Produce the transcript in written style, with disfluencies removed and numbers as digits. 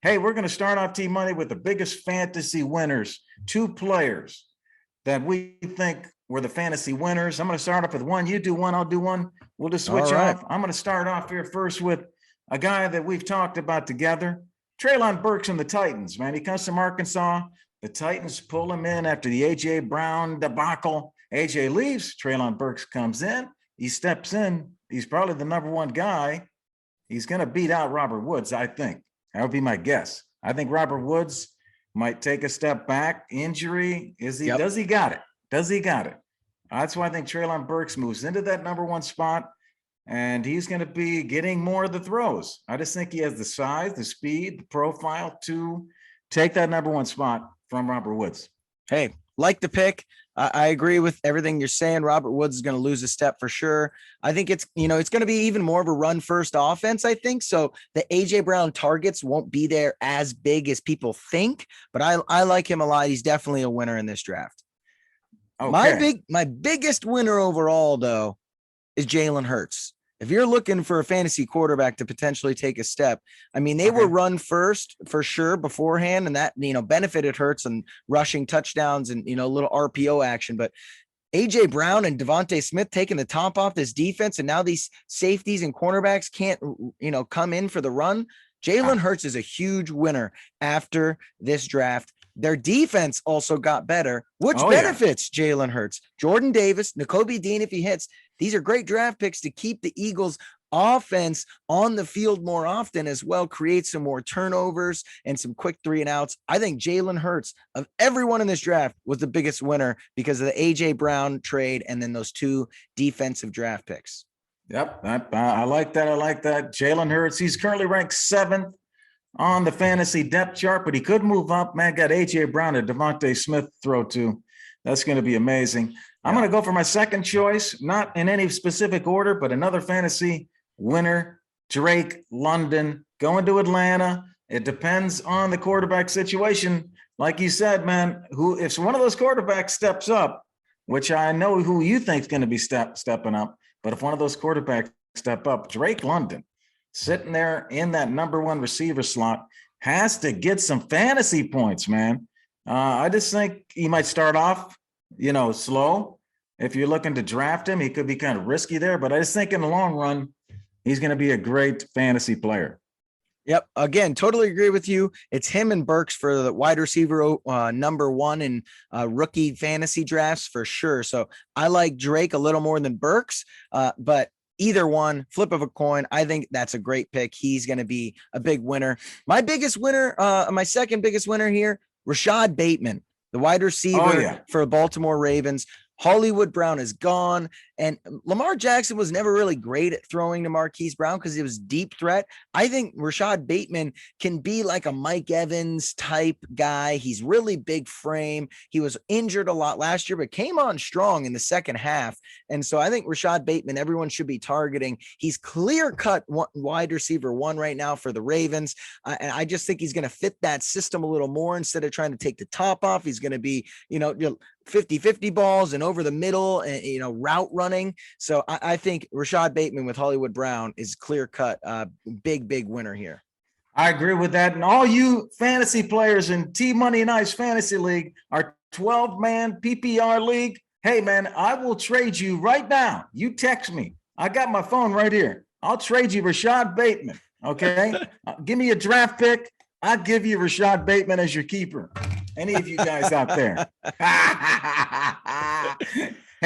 Hey, we're going to start off T-Money with the biggest fantasy winners, 2 players that we think were the fantasy winners. I'm going to start off with one. You do one, I'll do one. We'll just switch off. I'm going to start off here first with a guy that we've talked about together, Treylon Berks and the Titans, man. He comes from Arkansas. The Titans pull him in after the A.J. Brown debacle. A.J. leaves. Treylon Berks comes in. He steps in. He's probably the number 1 guy. He's going to beat out Robert Woods, I think. That would be my guess. I think Robert Woods might take a step back. Injury, is he? Yep. Does he got it? Does he got it? That's why I think Treylon Berks moves into that number 1 spot, and he's going to be getting more of the throws. I just think he has the size, the speed, the profile to take that number 1 spot from Robert Woods. Hey, like the pick. I agree with everything you're saying. Robert Woods is going to lose a step for sure. I think it's going to be even more of a run first offense, I think. So the A.J. Brown targets won't be there as big as people think, but I like him a lot. He's definitely a winner in this draft. Okay. My biggest winner overall, though, is Jalen Hurts. If you're looking for a fantasy quarterback to potentially take a step, I mean, they were run first for sure beforehand, and that, benefited Hurts and rushing touchdowns and, a little RPO action. But A.J. Brown and Devontae Smith taking the top off this defense, and now these safeties and cornerbacks can't, come in for the run. Jalen Hurts is a huge winner after this draft. Their defense also got better, which benefits Jalen Hurts. Jordan Davis, Nakobe Dean, if he hits, these are great draft picks to keep the Eagles offense on the field more often as well, create some more turnovers and some quick 3 and outs. I think Jalen Hurts, of everyone in this draft, was the biggest winner because of the A.J. Brown trade and then those 2 defensive draft picks. Yep, I like that. I like that. Jalen Hurts, he's currently ranked 7th on the fantasy depth chart, but he could move up. Man, got A.J. Brown and Devontae Smith throw to. That's going to be amazing. I'm going to go for my second choice, not in any specific order, but another fantasy winner, Drake London, going to Atlanta. It depends on the quarterback situation. Like you said, man, if one of those quarterbacks steps up, which I know who you think is going to be stepping up, but if one of those quarterbacks step up, Drake London, sitting there in that number 1 receiver slot, has to get some fantasy points, man. I just think he might start off, slow. If you're looking to draft him, he could be kind of risky there, but I just think in the long run, he's going to be a great fantasy player. Yep. Again, totally agree with you. It's him and Burks for the wide receiver number 1 in rookie fantasy drafts for sure. So I like Drake a little more than Burks, but either one, flip of a coin. I think that's a great pick. He's going to be a big winner. My biggest winner, my second biggest winner here, Rashad Bateman, the wide receiver for Baltimore Ravens. Hollywood Brown is gone, and Lamar Jackson was never really great at throwing to Marquise Brown because it was deep threat. I think Rashad Bateman can be like a Mike Evans type guy. He's really big frame. He was injured a lot last year, but came on strong in the second half. And so I think Rashad Bateman, everyone should be targeting. He's clear-cut wide receiver 1 right now for the Ravens. And I just think he's going to fit that system a little more instead of trying to take the top off. He's going to be, 50-50 balls and over the middle and, route running. So I think Rashad Bateman with Hollywood Brown is clear cut, big winner here. I agree with that. And all you fantasy players in T-Money and Ice Fantasy League, our 12-man PPR league. Hey man, I will trade you right now. You text me. I got my phone right here. I'll trade you Rashad Bateman. Okay. Give me a draft pick. I'll give you Rashad Bateman as your keeper. Any of you guys out there.